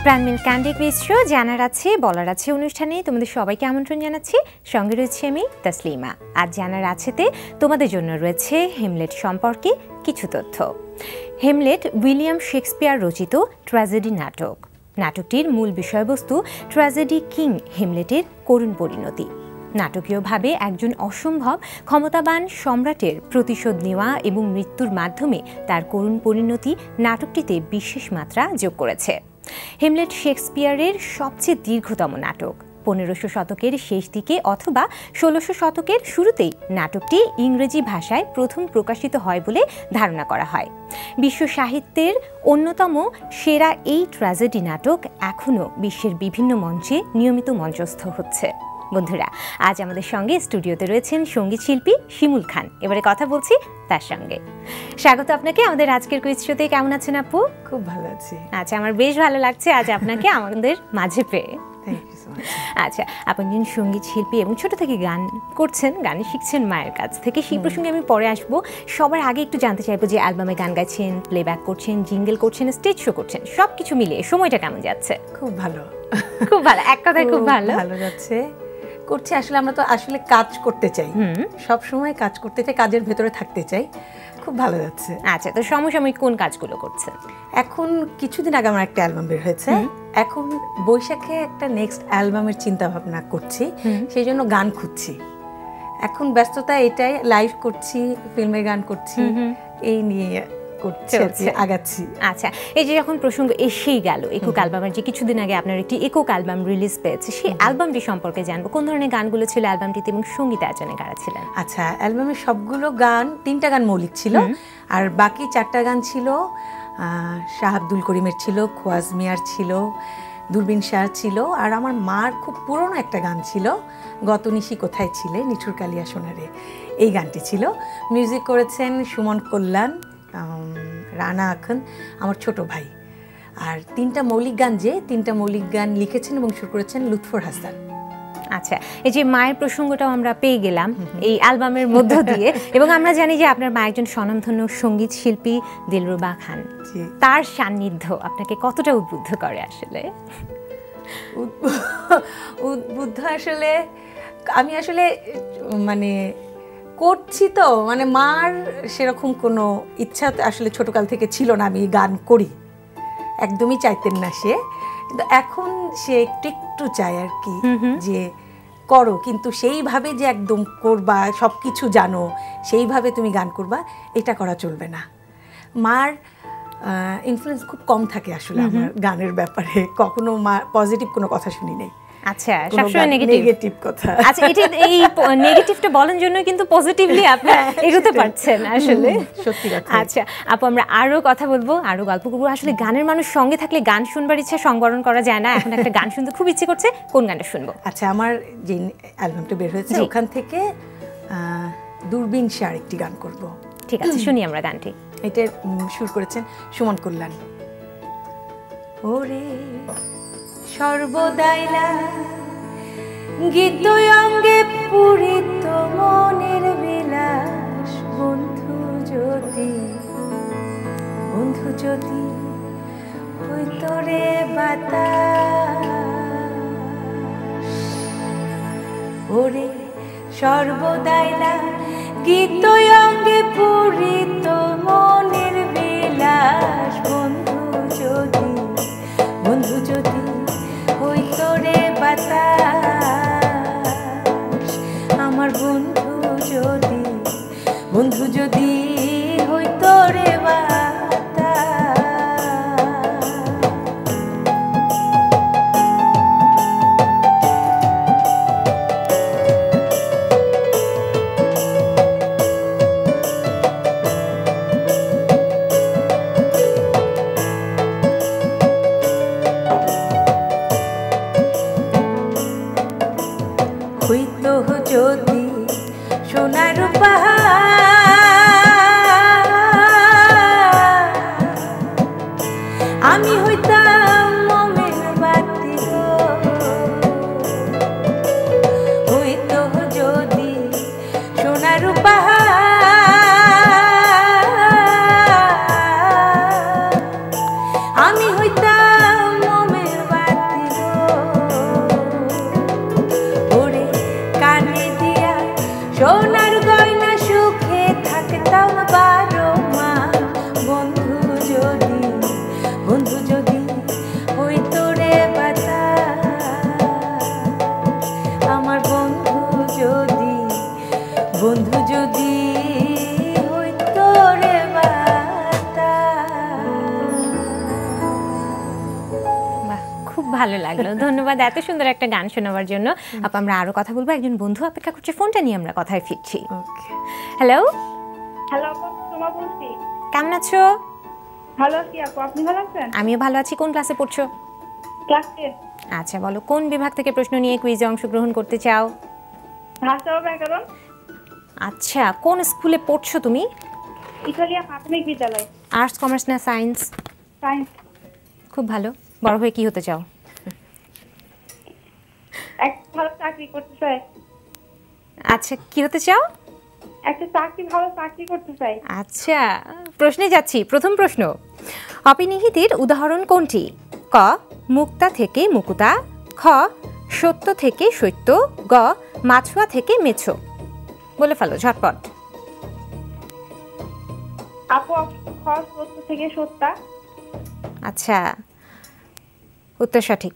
প্রাণমিল candy quiz show জানার আছে বলার আছে অনুষ্ঠানে তোমাদের সবাইকে আমন্ত্রণ জানাচ্ছি। সঙ্গে রয়েছে আমি তাসলিমা। আজ জানার আছেতে তোমাদের জন্য রয়েছে হেমলেট সম্পর্কে কিছু তথ্য। হেমলেট উইলিয়াম শেক্সপিয়ার রচিত ট্র্যাজেডি নাটক। নাটকটির মূল বিষয়বস্তু ট্র্যাজেডি কিং হেমলেটের করুণ পরিণতি। নাটকীয়ভাবে একজন অসম্ভব ক্ষমতাবান সম্রাটের প্রতিশোধ নেওয়া এবং মৃত্যুর মাধ্যমে তার করুণ পরিণতি নাটকটিতে বিশেষ মাত্রা যোগ করেছে। হেমলেট শেক্সপিয়ারের সবচেয়ে দীর্ঘতম নাটক। 1500 শতকের শেষ দিকে অথবা 1600 শতকের শুরুতেই নাটকটি ইংরেজি ভাষায় প্রথম প্রকাশিত হয় বলে ধারণা করা হয়। বিশ্ব সাহিত্যের অন্যতম সেরা এই ট্র্যাজেডি নাটক এখনও বিশ্বের বিভিন্ন মঞ্চে নিয়মিত মঞ্চস্থ হচ্ছে। বন্ধুরা, আজ আমাদের সঙ্গে স্টুডিওতে রয়েছেন সঙ্গীত শিল্পী শিমুল খান। এবারে কথা বলছি তার সঙ্গে। স্বাগত আপনাকে আমাদের আজকের কুইজ শোতে। কেমন আছেন আপু? খুব ভালো আছি। আচ্ছা, আমার বেশ ভালো লাগছে আজ আপনাকে আমাদের মাঝে পেয়ে। আচ্ছা, আপনি একজন সঙ্গীত শিল্পী এবং ছোট থেকে গান করছেন, গান শিখছেন মায়ের কাছ থেকে। সেই প্রসঙ্গে আমি পরে আসবো। সবার আগে একটু জানতে চাইবো যে অ্যালবামে গান গাইছেন, প্লেব্যাক করছেন, জিঙ্গেল করছেন, স্টেজ শো করছেন, সব কিছু মিলিয়ে সময়টা কেমন যাচ্ছে? খুব ভালো, খুব ভালো, এক কথায় খুব ভালো ভালো যাচ্ছে। করছি আসলে, আমরা তো আসলে কাজ করতে চাই, সব সময় কাজ করতে চাই, কাজের ভেতরে থাকতে চাই। খুব ভালো যাচ্ছে। আচ্ছা, তো সমসাময়িক কোন কাজগুলো করছেন? এখন কিছুদিন আগে আমার একটা অ্যালবাম বের হয়েছে। এখন বৈশাখে একটা নেক্সট অ্যালবামের চিন্তা ভাবনা করছি, সেই জন্য গান খুঁজছি। এখন ব্যস্ততা এটাই, লাইভ করছি, ফিল্মে গান করছি, এই নিয়ে আগাচ্ছি। আচ্ছা, এই যে যখন প্রসঙ্গ এসেই গেল একক অ্যালবামের, যে কিছুদিন আগে আপনার একটি একক অ্যালবাম রিলিজ পেয়েছে, সেই অ্যালবামটি সম্পর্কে জানবো। কোন ধরনের গানগুলো ছিল অ্যালবামটিতে এবং সঙ্গীত আয়োজনে কারা ছিলেন? আচ্ছা, অ্যালবামের সবগুলো গান, 3টা গান মৌলিক ছিল, আর বাকি 4টা গান ছিল শাহ আব্দুল করিমের ছিল, খোয়াজ মিয়ার ছিল, দূরবীন শাহ ছিল, আর আমার মার খুব পুরনো একটা গান ছিল, গত নিশি কোথায় ছিলে, নিঠুর কালিয়া সোনারে, এই গানটি ছিল। মিউজিক করেছেন সুমন কল্যাণ, রানা আখান, আমার ছোট ভাই। আর 3টা মৌলিক গান, যে 3টা মৌলিক গান লিখেছেন এবং সুর করেছেন লুৎফর হাসান। আচ্ছা, এই যে মায়ের প্রসঙ্গটাও আমরা পেয়ে গেলাম এই অ্যালবামের মধ্য দিয়ে, এবং আমরা জানি যে আপনার মা একজন স্বনামধন্য সঙ্গীত শিল্পী দিলরুবা খান। তার সান্নিধ্য আপনাকে কতটা উদ্বুদ্ধ করে? আসলে উদ্বুদ্ধ আসলে আমি আসলে মানে করছি তো, মানে মার সেরকম কোনো ইচ্ছা আসলে ছোটকাল থেকে ছিল না আমি গান করি, একদমই চাইতেন না সে, কিন্তু এখন সে একটু চায় আর কি, যে করো, কিন্তু সেইভাবে যে একদম করবা, সব কিছু জানো, সেইভাবে তুমি গান করবা, এটা করা চলবে না। মার ইনফ্লুয়েন্স খুব কম থাকে আসলে আমার গানের ব্যাপারে, কখনো মা পজিটিভ কোনো কথা শুনি নেই। আচ্ছা, সবসময় নেগেটিভ কথা। আচ্ছা, এটা এই নেগেটিভটা বলার জন্য কিন্তু পজিটিভলি আপনি এগোতে পারছেন আসলে, সত্যি কথা। আচ্ছা আপু, আমরা আরো কথা বলবো, আরো গল্প করবো। আসলে গানের মানুষ সঙ্গে থাকলে গান শুনবার ইচ্ছা সংবরণ করা যায় না। এখন একটা গান শুনতে খুব ইচ্ছে করছে, কোন গানটা শুনবো? আচ্ছা, আমার যে অ্যালবামটা বের হয়েছে ওখান থেকে দূরবীন শাহর একটি গান করব। ঠিক আছে, শুনি আমরা গানটি। এটা সুর করেছেন সুমন কল্যাণ। ওরে সর্বদাইলা গীত অঙ্গে পুরিত মনের বিলাস, বন্ধু যদি হইতো রে বাতাস, ওরে সর্বদাইলা গীত অঙ্গে পুরিত মনের বিলাস, বন্ধু যদি হইতো রে বাতাস, আমার বন্ধু যদি হইতো রে বাতাস। হইতো যদি সোনার পাহাড়, ভালো লাগলো, ধন্যবাদ এত সুন্দর একটা গান শোনাবার জন্য। আপু আমরা আরো কথা বলবো, একজন বন্ধু অপেক্ষা করছে, ফোনটা নিয়ে আমরা কথায় ফিরছি। হ্যালো হ্যালো আপু, তোমা বলছি। কেমন আছো? ভালো আছি আপু, আপনি ভালো আছেন? আমিও ভালো আছি। কোন ক্লাসে পড়ছো? ক্লাস 10। আচ্ছা বলো, কোন বিভাগ থেকে প্রশ্ন নিয়ে কুইজে অংশগ্রহণ করতে চাও? ভাষা ও ব্যাকরণ। আচ্ছা, কোন স্কুলে পড়ছো তুমি? ইতালিয়া প্রাথমিক বিদ্যালয়। আর্টস, কমার্স না সায়েন্স? সায়েন্স। খুব ভালো। বড় হয়ে কি হতে চাও? একটা ভালো চাকরি করতে চাই। আচ্ছা, কি হতে চাও? একটা ভালো চাকরি করতে চাই। আচ্ছা, প্রশ্নে যাচ্ছি। প্রথম প্রশ্ন, অপিনিহিতের উদাহরণ কোনটি? ক মুক্তা থেকে মুকুতা, খ সত্য থেকে সত্য, গ মাছুয়া থেকে মেছো। বলে ফেলো ঝটপট। আপু খ সত্য থেকে সত্তা। আচ্ছা, উত্তর সঠিক।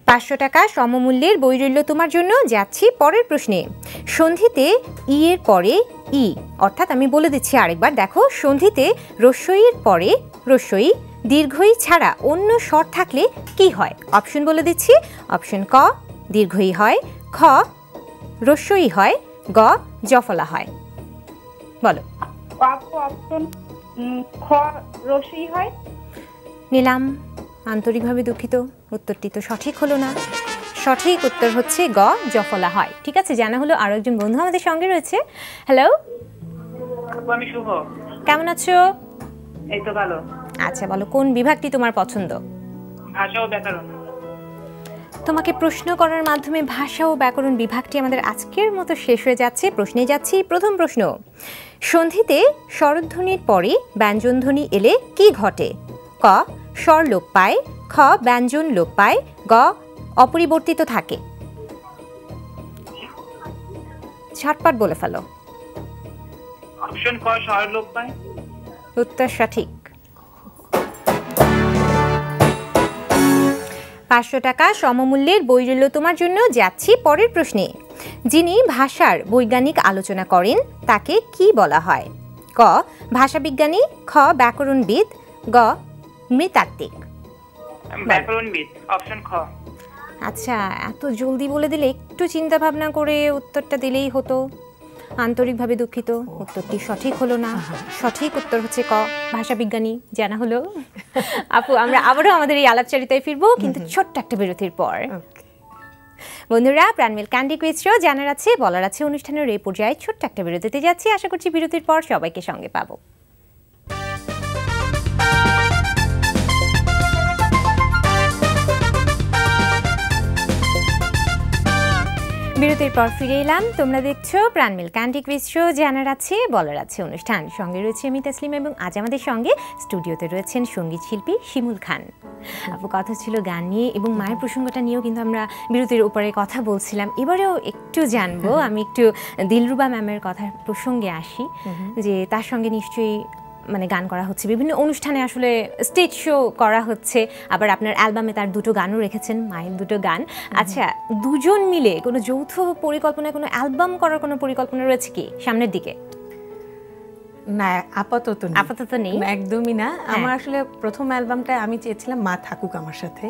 500 টাকা সমমূল্যের বই রইল তোমার জন্য। যাচ্ছি পরের প্রশ্নে। সন্ধিতে ই এর পরে ই, অর্থাৎ আমি বলে দিচ্ছি আরেকবার, দেখো সন্ধিতে রস্বইয়ের পরে রস্বই, দীর্ঘই ছাড়া অন্য স্বর থাকলে কি হয়? অপশন বলে দিচ্ছি। অপশন ক দীর্ঘই হয়, খ রস্বই হয়, গ জফলা হয়। বলো। আপু অপশন খ রসই হয়। নিলাম, আন্তরিকভাবে দুঃখিত, উত্তরটি তো সঠিক হলো না। সঠিক উত্তর হচ্ছে গ জফলা হয়। ঠিক আছে, জানা হলো। আরো একজন বন্ধু আমাদের সঙ্গে রয়েছে। হ্যালো, আমি শুভ। কেমন আছো? এই তো ভালো। আচ্ছা বলো, কোন বিভাগটি তোমার পছন্দ? ভাষা ও ব্যাকরণ। তোমাকে প্রশ্ন করার মাধ্যমে ভাষা ও ব্যাকরণ বিভাগটি আমাদের আজকের মতো শেষ হয়ে যাচ্ছে। প্রশ্নে যাচ্ছি। প্রথম প্রশ্ন, সন্ধিতে স্বরধ্বনির পরে ব্যঞ্জনধ্বনি এলে কি ঘটে? ক স্বর লোপ পায়, খ ব্যঞ্জন লোপ পায়, গ অপরিবর্তিত থাকে। ঝটপট বলে ফেলো। অপশন ক স্বর লোপ পায়। উত্তর সঠিক। 500 টাকা সমমূল্যের বই রইল তোমার জন্য। যাচ্ছি পরের প্রশ্নে। যিনি ভাষার বৈজ্ঞানিক আলোচনা করেন তাকে কি বলা হয়? ক ভাষাবিজ্ঞানী, খ ব্যাকরণবিদ, গ নৃতাত্ত্বিক। ব্যাকরণবিদ। অপশন খ। আচ্ছা, এত জলদি বলে দিলে একটু চিন্তা ভাবনা করে উত্তরটা দিলেই হতো। আন্তরিকভাবে দুঃখিত, উত্তরটি সঠিক হলো না। সঠিক উত্তর হচ্ছে ক ভাষাবিজ্ঞানী। জানা হলো। আপু আমরা আবারও আমাদের এই আলাপচারিতায় ফিরবো, কিন্তু ছোট্ট একটা বিরতির পর। বন্ধুরা, প্রাণমিল ক্যান্ডি কুইজ শো জানার আছে বলার আছে অনুষ্ঠানের এই পর্যায়ে ছোট্ট একটা বিরতিতে যাচ্ছি। আশা করছি বিরতির পর সবাইকে সঙ্গে পাবো। বিরতির পর ফিরে এলাম। তোমরা দেখছো প্রাণমিল ক্যান্ডি কুইজ শো জানার আছে বলার আছে অনুষ্ঠান। সঙ্গে রয়েছে আমি তাসলিমা, এবং আজ আমাদের সঙ্গে স্টুডিওতে রয়েছেন সঙ্গীত শিল্পী শিমুল খান। আপু কথা ছিল গান নিয়ে, এবং মায়ের প্রসঙ্গটা নিয়েও কিন্তু আমরা বিরতির উপরে কথা বলছিলাম। এবারেও একটু জানবো, আমি একটু দিলরুবা ম্যামের কথা প্রসঙ্গে আসি, যে তার সঙ্গে নিশ্চয়ই মানে গান করা হচ্ছে, বিভিন্ন অনুষ্ঠানে আসলে স্টেজ শো করা হচ্ছে, আবার আপনার অ্যালবামে তার দুটো গানও রেখেছেন, মায়ের দুটো গান। আচ্ছা, দুজন মিলে কোনো যৌথ পরিকল্পনায় কোনো অ্যালবাম করার কোনো পরিকল্পনা রয়েছে কি সামনের দিকে? না, আপাতত নেই, একদমই না। আমার আসলে প্রথম অ্যালবামটা আমি চেয়েছিলাম মা থাকুক আমার সাথে,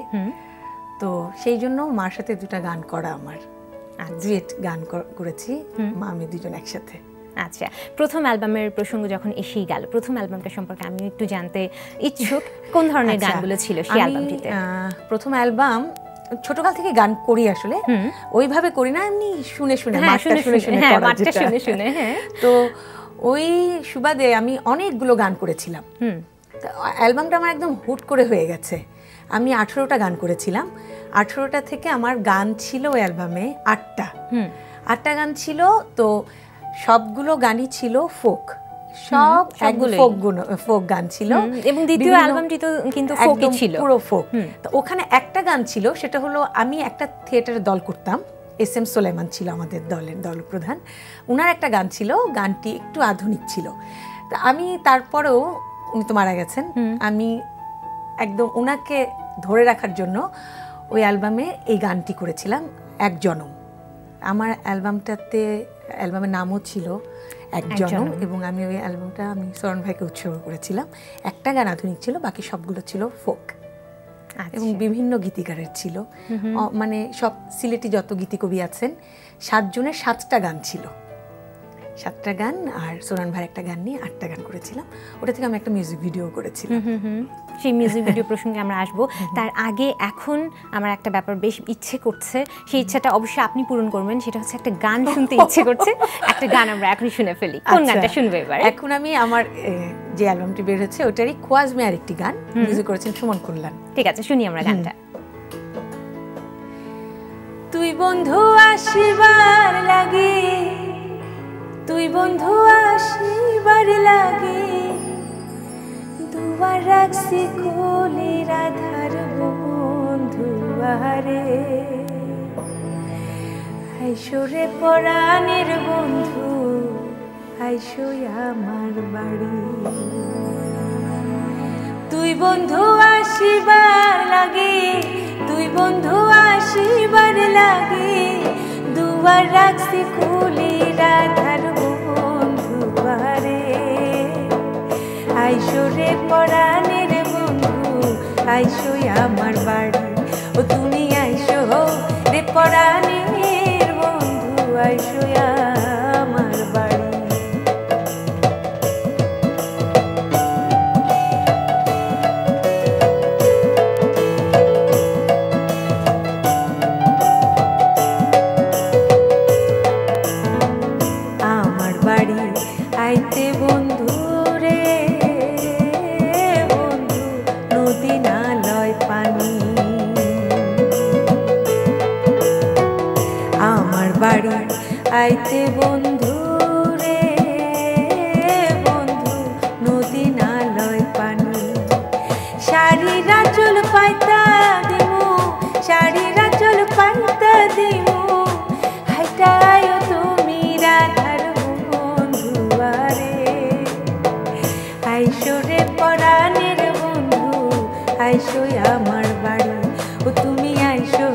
তো সেই জন্য মার সাথে দুটো গান করা, আমার ডুয়েট গান করেছি মা আমি দুজন একসাথে। আচ্ছা, প্রথম অ্যালবামের প্রসঙ্গ যখন এসেই গেল, প্রথম অ্যালবামটা সম্পর্কে আমি একটু জানতে ইচ্ছুক। কোন ধরনের গানগুলো ছিল সেই অ্যালবামটিতে? প্রথম অ্যালবাম ছোটকাল থেকে গান করি, আসলে ওইভাবে করি না, এমনি শুনে শুনে শুনে শুনে। তো ওই সুবাদে আমি অনেকগুলো গান করেছিলাম। অ্যালবামটা আমার একদম হুট করে হয়ে গেছে। আমি 18টা গান করেছিলাম। 18টা থেকে আমার গান ছিল ওই অ্যালবামে 8টা গান ছিল। তো সবগুলো গানই ছিল ফোক, ফোক গান ছিল, এবং দ্বিতীয় অ্যালবামটি তো কিন্তু ফোকই ছিল, পুরো ফোক। তো ওখানে একটা গান ছিল, সেটা হলো আমি একটা থিয়েটারের দল করতাম, SM সোলাইমান ছিল আমাদের দল প্রধান। ওনার একটা গান ছিল, গানটি একটু আধুনিক ছিল। তা আমি তারপরেও, উনি তো মারা গেছেন, আমি একদম ওনাকে ধরে রাখার জন্য ওই অ্যালবামে এই গানটি করেছিলাম, এক জনম। আমার অ্যালবামের নামও ছিল একজনম, এবং আমি ওই অ্যালবামটা আমি সরণ ভাইকে উৎসর্গ করেছিলাম। একটা গান আধুনিক ছিল, বাকি সবগুলো ছিল ফোক এবং বিভিন্ন গীতিকারের ছিল। মানে সব সিলেটি যত গীতিকবি আছেন 7 জনের 7টা গান ছিল, 7টা গান, আর সোরান ভাইয়ের একটা গান নিয়ে 8টা গান করেছিলাম। ওটা থেকে আমি একটা মিউজিক ভিডিও করেছিলাম। সেই মিউজিক ভিডিও প্রসঙ্গে আমরা আসবো, তার আগে এখন আমার একটা ব্যাপার বেশ ইচ্ছে করছে, সেই ইচ্ছাটা অবশ্যই আপনি পূরণ করবেন। সেটা হচ্ছে একটা গান শুনতে ইচ্ছে করছে, একটা গান আমরা এখনই শুনে ফেলি। কোন গানটা শুনবে এবার? এখন আমি আমার যে অ্যালবামটি বের হচ্ছে ওটারই খোয়াজ মে আরেকটি গান মিউজিক করেছেন সুমন কল্যাণ। ঠিক আছে, শুনি আমরা গানটা। তুই বন্ধু আসিবার লাগে, তুই বন্ধু আসিবার লাগে, দুয়ার রাখছি কোলে রাধার বন্ধু আরে, আইসরে পরাণের বন্ধু, আইসো আমার বাড়ি। তুই বন্ধু আসিবার লাগে, তুই বন্ধু আসিবার লাগে, দুয়ার রাখছি কোলে রাধার বন্ধু আরে, আইসো রে পরাণের বন্ধু, আইসো আমার বাড়ি। ও তুমি আইসো রে পরাণের বন্ধু, আইসো আমার বাড়ি। আমার বাড়ি আইতে বন্ধু রে বন্ধু, নদী নালয় পানি। আমার বাড়ি আইতে বন্ধু রে বন্ধু, নদী নালয় পানি। শাড়িরা চল পাইতা দিমু, শাড়িরা চল পাইতা দিমু, হাইটায় তুমি রাধার বন্ধু আরে, আইসো রে পরাণের বন্ধু, আইসো আমার বাড়ি। ও তুমি আইসো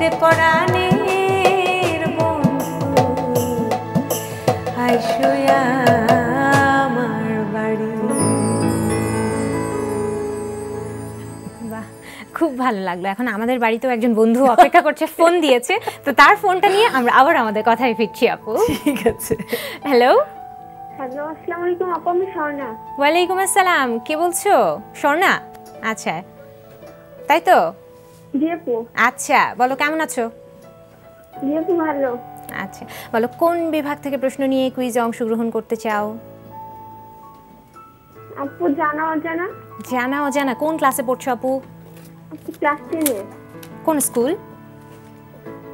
রে পরাণের বন্ধু, আইসো আমার বাড়ি। বাহ, খুব ভালো লাগলো। এখন আমাদের বাড়িতেও একজন বন্ধু অপেক্ষা করছে, ফোন দিয়েছে, তো তার ফোনটা নিয়ে আমরা আবার আমাদের কথায় ফিরছি আপু। ঠিক আছে। হ্যালো। হ্যালো, আসসালামু আলাইকুম আপু, আমি স্বর্ণা। ওয়ালাইকুম আসসালাম, কে বলছো? স্বর্ণা? আচ্ছা, তাই তো? জি আপু। আচ্ছা, বলো কেমন আছো? জি আপু, ভালো। আচ্ছা, বলো কোন বিভাগ থেকে প্রশ্ন নিয়ে কুইজে অংশগ্রহণ করতে চাও? আপু জানা অজানা। জানা অজানা, কোন ক্লাসে পড়ছো আপু? আপু ক্লাস 10-এ। কোন school?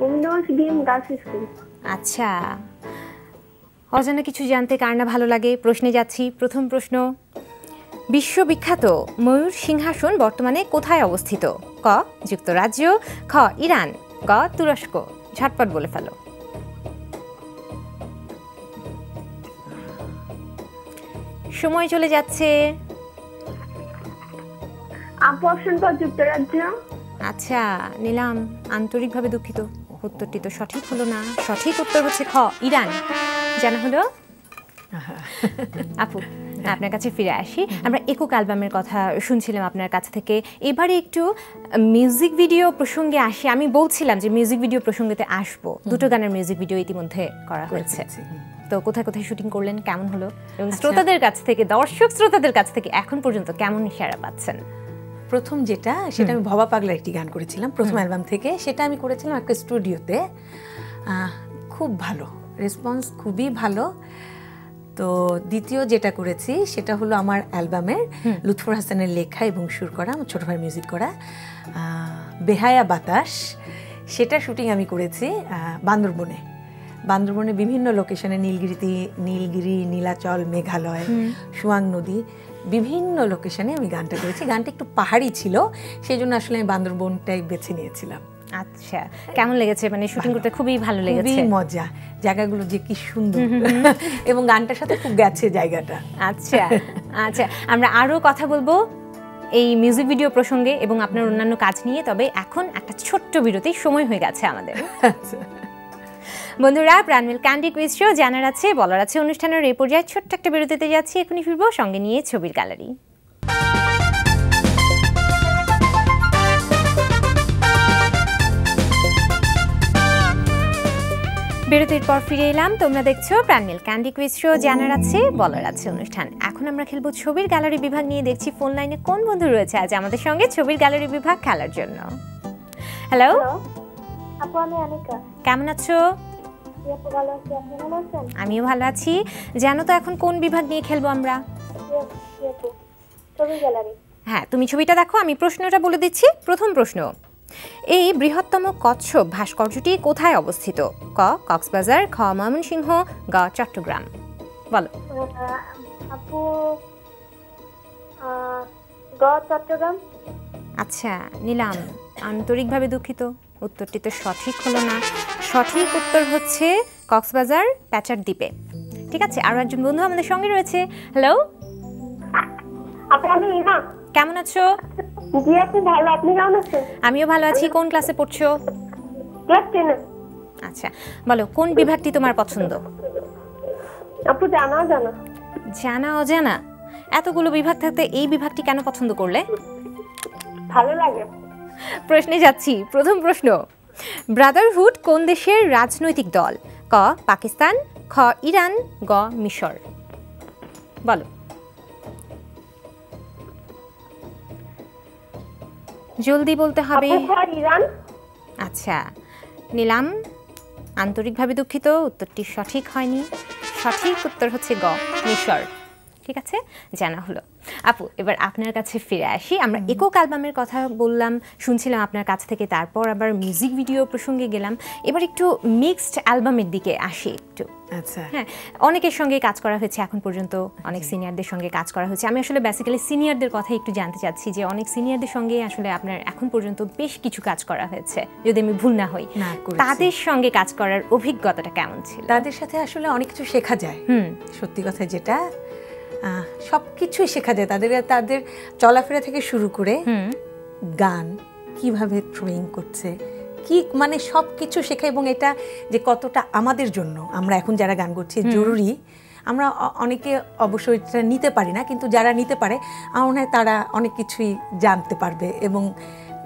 Rabindranath BM girls school. আচ্ছা, অজানা কিছু জানতে কার না ভালো লাগে। প্রশ্নে যাচ্ছি। প্রথম প্রশ্ন, বিশ্ববিখ্যাত ময়ূর সিংহাসন বর্তমানে কোথায় অবস্থিত? ক যুক্তরাজ্য, খ ইরান, গ তুরস্ক। ঝটপট বলে ফেলো। সময় চলে যাচ্ছে। আপু অপশন ক যুক্তরাজ্য। আচ্ছা, নিলাম, আন্তরিকভাবে দুঃখিত, উত্তরটি তো সঠিক হলো না। সঠিক উত্তর হচ্ছে খ ইরান। জানা হলো? আপু, আপনার কাছে ফিরে আসি। আমরা একক অ্যালবামের কথা শুনছিলাম আপনার কাছ থেকে। এবারে একটু মিউজিক ভিডিও প্রসঙ্গে আসি। আমি বলছিলাম যে মিউজিক ভিডিও প্রসঙ্গেতে আসবো। দুটো গানের মিউজিক ভিডিও ইতিমধ্যে করা হয়েছে, তো কোথায় কোথায় শুটিং করলেন, কেমন হলো, এবং শ্রোতাদের কাছ থেকে, দর্শক শ্রোতাদের কাছ থেকে এখন পর্যন্ত কেমন সাড়া পাচ্ছেন? প্রথম যেটা, সেটা আমি ভবা পাগলার একটি গান করেছিলাম প্রথম অ্যালবাম থেকে। সেটা আমি করেছিলাম একটা স্টুডিওতে। খুব ভালো রেসপন্স, খুবই ভালো। তো দ্বিতীয় যেটা করেছি সেটা হলো আমার অ্যালবামের লুৎফর হাসানের লেখা এবং সুর করা, আমার ছোট ভাই মিউজিক করা বেহায়া বাতাস। সেটা শুটিং আমি করেছি বান্দরবনে। বান্দরবনে বিভিন্ন লোকেশনে, নীলগিরি, নীলাচল, মেঘালয়, সুয়াং নদী, বিভিন্ন লোকেশনে আমি গানটা করেছি। গানটা একটু পাহাড়ি ছিল, সেই জন্য আসলে আমি বান্দরবনটাই বেছে নিয়েছিলাম। আচ্ছা, কেমন লেগেছে? মানে শুটিং করতে খুবই ভালো লেগেছে? খুবই মজা, জায়গাগুলো যে কি সুন্দর, এবং গানটার সাথে খুব গেছে জায়গাটা। আচ্ছা আচ্ছা, আমরা আরও কথা বলবো এই মিউজিক ভিডিও প্রসঙ্গে এবং আপনার অন্যান্য কাজ নিয়ে। তবে এখন একটা ছোট্ট বিরতি, সময় হয়ে গেছে আমাদের। বন্ধুরা, প্রাণমিল ক্যান্ডি কুইজ শো জানার আছে বলার আছে অনুষ্ঠানের এই পর্যায়ে ছোট্ট একটা বিরতিতে যাচ্ছি। এখনই ফিরবো সঙ্গে নিয়ে ছবির গ্যালারি। বিরতির পর ফিরে এলাম। তোমরা দেখছো প্রাণমিল ক্যান্ডি কুইজ শো জানার আছে বলার আছে অনুষ্ঠান। এখন আমরা খেলবো ছবির গ্যালারি বিভাগ নিয়ে। দেখছি ফোন লাইনে কোন বন্ধু রয়েছে আজ আমাদের সঙ্গে ছবির গ্যালারি বিভাগ খেলার জন্য। হ্যালো আপু, আমি অনিকা। কেমন আছো? ভালো আছি, আপনি ভালো আছেন? আমিও ভালো আছি। জানো তো এখন কোন বিভাগ নিয়ে খেলবো আমরা? ছবি গ্যালারি। হ্যাঁ, তুমি ছবিটা দেখো, আমি প্রশ্নটা বলে দিচ্ছি। প্রথম প্রশ্ন, এই বৃহত্তম কচ্ছপ ভাস্কর্যটি কোথায় অবস্থিত? ক কক্সবাজার, খ ময়মনসিংহ, গ চট্টগ্রাম। বলো। আপু, চট্টগ্রাম। আচ্ছা নিলাম, আন্তরিকভাবে দুঃখিত, উত্তরটি তো সঠিক হলো না। সঠিক উত্তর হচ্ছে কক্সবাজার প্যাচার দ্বীপে। ঠিক আছে, আরো একজন বন্ধু আমাদের সঙ্গে রয়েছে। হ্যালো আপু, আমি ইমা। কেমন আছো? জি আপু, ভালো। আপনি কেমন আছেন? আমিও ভালো আছি। কোন ক্লাসে পড়ছো? ক্লাস 10 এ। আচ্ছা বলো, কোন বিভাগটি তোমার পছন্দ? আপু, জানা জানা অজানা এতগুলো বিভাগ থাকতে এই বিভাগটি কেন পছন্দ করলে? ভালো লাগে। প্রশ্নে যাচ্ছি। প্রথম প্রশ্ন, ব্রাদারহুড কোন দেশের রাজনৈতিক দল? ক পাকিস্তান, খ ইরান, গ মিশর। বলো। জলদি বলতে হবে। ইরান। আচ্ছা নিলাম, আন্তরিকভাবে দুঃখিত, উত্তরটি সঠিক হয়নি। সঠিক উত্তর হচ্ছে গ মিশর। ঠিক আছে, জানা হলো। আপু, এবার আপনার কাছে ফিরে আসি। আমরা একক অ্যালবামের কথা বললাম, শুনছিলাম আপনার কাছ থেকে, তারপর আবার মিউজিক ভিডিও প্রসঙ্গে গেলাম। এবার একটু মিক্সড অ্যালবামের দিকে আসি একটু। আচ্ছা, হ্যাঁ, অনেকের সঙ্গে কাজ করা হয়েছে এখন পর্যন্ত, অনেক সিনিয়রদের সঙ্গে কাজ করা হয়েছে। আমি আসলে বেসিক্যালি সিনিয়রদের কথা একটু জানতে চাচ্ছি যে অনেক সিনিয়রদের সঙ্গে আসলে আপনার এখন পর্যন্ত বেশ কিছু কাজ করা হয়েছে, যদি আমি ভুল না হই। তাদের সঙ্গে কাজ করার অভিজ্ঞতাটা কেমন ছিল? তাদের সাথে আসলে অনেক কিছু শেখা যায়। সত্যি কথা যেটা, সব কিছুই শেখা যায় তাদের চলাফেরা থেকে শুরু করে গান কিভাবে ট্রেনিং করছে, কি মানে সব কিছু শেখা। এবং এটা যে কতটা আমাদের জন্য, আমরা এখন যারা গান করছি জরুরি, আমরা অনেকে অবশ্যই এটা নিতে পারি না, কিন্তু যারা নিতে পারে আমার মনে হয় তারা অনেক কিছুই জানতে পারবে এবং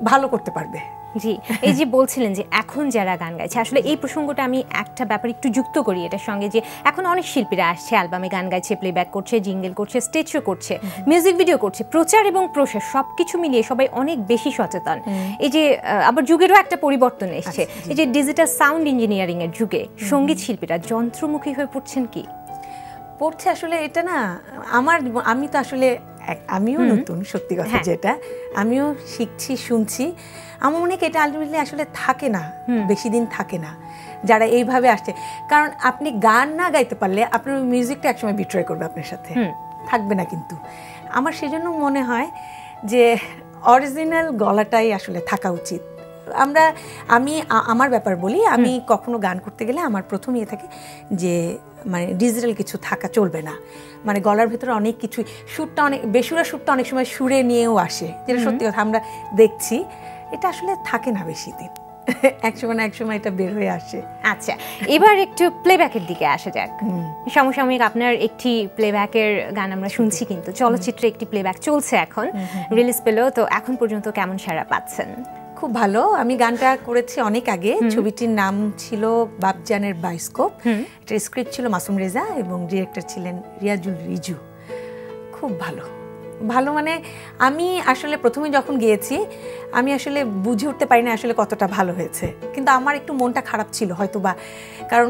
ভালো করতে পারবে। জি, এই যে বলছিলেন যে এখন যারা গান গাইছে, আসলে এই প্রসঙ্গটা আমি একটা ব্যাপার একটু যুক্ত করি এটার সঙ্গে, যে এখন অনেক শিল্পীরা আসছে, অ্যালবামে গান গাইছে, প্লেব্যাক করছে, জিঙ্গেল করছে, স্টেজ শো করছে, মিউজিক ভিডিও করছে, প্রচার এবং প্রসার সবকিছু মিলিয়ে সবাই অনেক বেশি সচেতন। এই যে আবার যুগেরও একটা পরিবর্তন এসছে, এই যে ডিজিটাল সাউন্ড ইঞ্জিনিয়ারিং এর যুগে সঙ্গীত শিল্পীরা যন্ত্রমুখী হয়ে পড়ছেন কি? পড়ছে আসলে এটা না, আমি তো আসলে আমিও নতুন, সত্যি কথা যেটা, আমিও শিখছি, শুনছি। আমার মনে হয় এটা আলটিমেটলি আসলে থাকে না, বেশি দিন থাকে না যারা এইভাবে আসছে। কারণ আপনি গান না গাইতে পারলে আপনার মিউজিকটা একসময় বিট্রয় করবে আপনার সাথে, থাকবে না। কিন্তু আমার সেজন্য মনে হয় যে অরিজিনাল গলাটাই আসলে থাকা উচিত। আমি আমার ব্যাপার বলি, আমি কখনো গান করতে গেলে আমার প্রথম ইয়ে থাকে যে মানে ডিজিটাল কিছু থাকা চলবে না। মানে গলার ভেতরে অনেক কিছু, সুরটা অনেক বেসুরা, সুরটা অনেক সময় সুরে নিয়েও আসে, যেটা সত্যি কথা আমরা দেখছি। এটা আসলে থাকে না বেশি দিন, একসময় না একসময় এটা বের হয়ে আসে। আচ্ছা, এবার একটু প্লেব্যাকের দিকে আসা যাক। সমসাময়িক আপনার একটি প্লেব্যাকের গান আমরা শুনছি, কিন্তু চলচ্চিত্রে একটি প্লেব্যাক চলছে এখন, রিলিজ পেলো, তো এখন পর্যন্ত কেমন সাড়া পাচ্ছেন? খুব ভালো। আমি গানটা করেছি অনেক আগে, ছবিটির নাম ছিল বাপজানের বায়োস্কোপ। এটার স্ক্রিপ্ট ছিল মাসুম রেজা এবং ডিরেক্টর ছিলেন রিয়াজুল রিজু। খুব ভালো মানে আমি আসলে প্রথমে যখন গিয়েছি আমি আসলে বুঝে উঠতে পারি না আসলে কতটা ভালো হয়েছে, কিন্তু আমার একটু মনটা খারাপ ছিল হয়তো বা, কারণ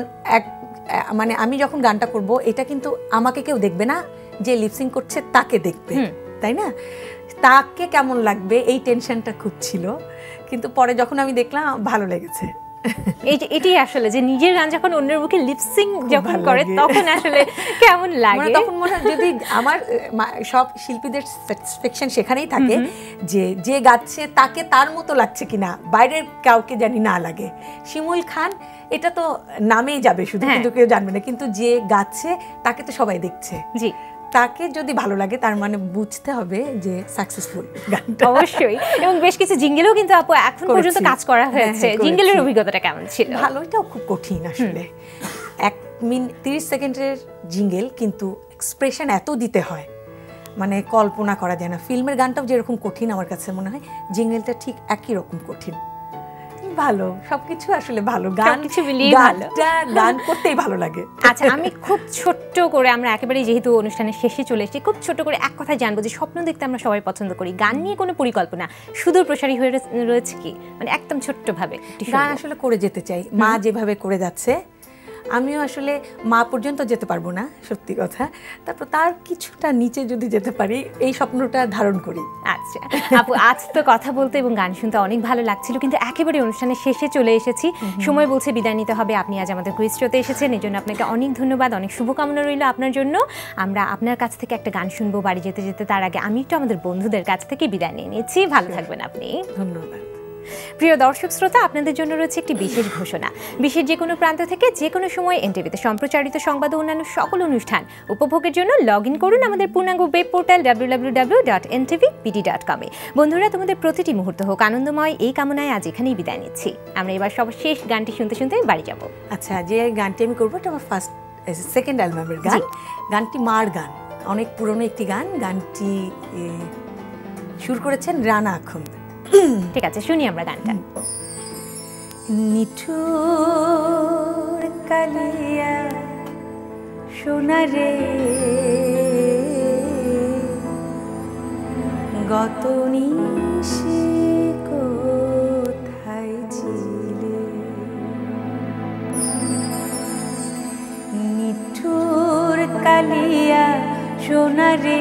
মানে আমি যখন গানটা করব এটা কিন্তু আমাকে কেউ দেখবে না, যে লিপসিং করছে তাকে দেখবে, তাই না? তাকে কেমন লাগবে এই টেনশনটা খুব ছিল, কিন্তু পরে যখন আমি দেখলাম ভালো লেগেছে। এটাই আসলে যে নিজের গান যখন অন্যের মুখে লিপসিং যখন করে তখন আসলে কেমন লাগে, তখন মনে হয় যদি আমার সব শিল্পীদের স্যাটিসফ্যাকশন সেখানেই থাকে যে যে গাচ্ছে তাকে তার মতো লাগছে কিনা, বাইরের কাউকে জানি না লাগে। শিমুল খান এটা তো নামেই যাবে শুধু, কিন্তু কেউ জানবে না, কিন্তু যে গাচ্ছে তাকে তো সবাই দেখছে। জি, তাকে যদি ভালো লাগে তার মানে বুঝতে হবে যে সাকসেসফুল গানটা। অবশ্যই, এবং বেশ কিছু জিঙ্গেলও কিন্তু আপু এখন পর্যন্ত কাজ করা হয়েছে। জিঙ্গেলের অভিজ্ঞতাটা কেমন ছিল? ভালো, এটাও খুব কঠিন আসলে। 1 মিনিট 30 সেকেন্ডের জিঙ্গেল, কিন্তু এক্সপ্রেশন এত দিতে হয় মানে কল্পনা করা যায় না। ফিল্মের গানটাও যেরকম কঠিন আমার কাছে মনে হয় জিঙ্গেলটা ঠিক একই রকম কঠিন। ভালো, সবকিছু আসলে ভালো, গান কিছু মিলিয়ে ভালো, গান করতেই ভালো লাগে। আচ্ছা, আমি খুব ছোট্ট করে, আমরা একেবারে যেহেতু অনুষ্ঠানের শেষে চলে এসেছি, খুব ছোট করে এক কথা জানবো যে স্বপ্ন দেখতে আমরা সবাই পছন্দ করি, গান নিয়ে কোনো পরিকল্পনা সুদূর প্রসারী হয়ে রয়েছে কি? মানে একদম ছোট্টভাবে গান আসলে করে যেতে চাই, মা যেভাবে করে যাচ্ছে আমিও আসলে মা পর্যন্ত যেতে পারবো না, সত্যি কথা। তারপর তার কিছুটা নিচে যদি যেতে পারি এই স্বপ্নটা ধারণ করি। আচ্ছা আপু, আজ তো কথা বলতে এবং গান শুনতে অনেক ভালো লাগছিল, কিন্তু একেবারে অনুষ্ঠানের শেষে চলে এসেছি, সময় বলছে বিদায় নিতে হবে। আপনি আজ আমাদের কুইজ শোতে এসেছেন, এই জন্য আপনাকে অনেক ধন্যবাদ, অনেক শুভকামনা রইল আপনার জন্য। আমরা আপনার কাছ থেকে একটা গান শুনবো বাড়ি যেতে যেতে, তার আগে আমি একটু আমাদের বন্ধুদের কাছ থেকে বিদায় নিয়ে নিচ্ছি। ভালো থাকবেন আপনি। ধন্যবাদ। প্রিয় দর্শক শ্রোতা, আপনাদের জন্য রয়েছে একটি বিশেষ ঘোষণা। বিশ্বের যে কোনো প্রান্ত থেকে যে কোনো সময় এনটিভিতে সম্প্রচারিত সংবাদ ও অন্যান্য সকল অনুষ্ঠান উপভোগের জন্য লগ ইন করুন আমাদের পূর্ণাঙ্গ ওয়েব পোর্টাল www.ntvpd.com এ। বন্ধুরা, তোমাদের প্রতিটি মুহূর্ত হোক আনন্দময়, এই কামনায় আজ এখানেই বিদায় নিচ্ছি। আমরা এবার সর্বশেষ গানটি শুনতে শুনতে বাড়ি যাব। আচ্ছা, যে গানটি আমি করবো এটা আমার সেকেন্ড অ্যালবামের গান। গানটি মার গান, অনেক পুরনো একটি গান। গানটি সুর করেছেন রানা আখন্দ। ঠিক আছে, শুনি আমরা গানটা। নিঠুর কালিয়া সোনারে গত নিশি কোথায় ছিলে, নিঠুর কালিয়া সোনারে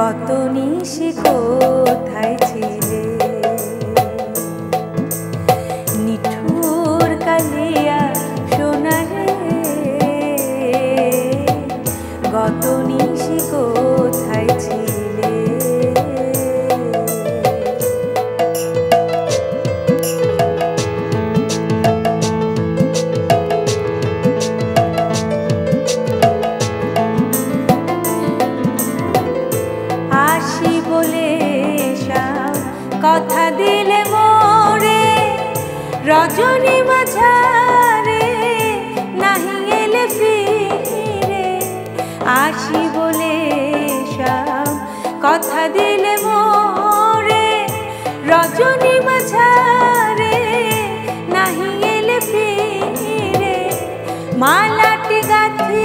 গত নিশি কোথায় ছিলে, নিঠুর কালিয়া সোনারে গত নিশি কোথায় ছিলে। আসি বলে সব কথা দিলে মোরে, রজনী মাঝারে নাহি এলে ফিরে। আসি বলে সব কথা দিলে মোরে, রজনী মাঝারে নাহি এলে ফিরে। মালাটি গাথি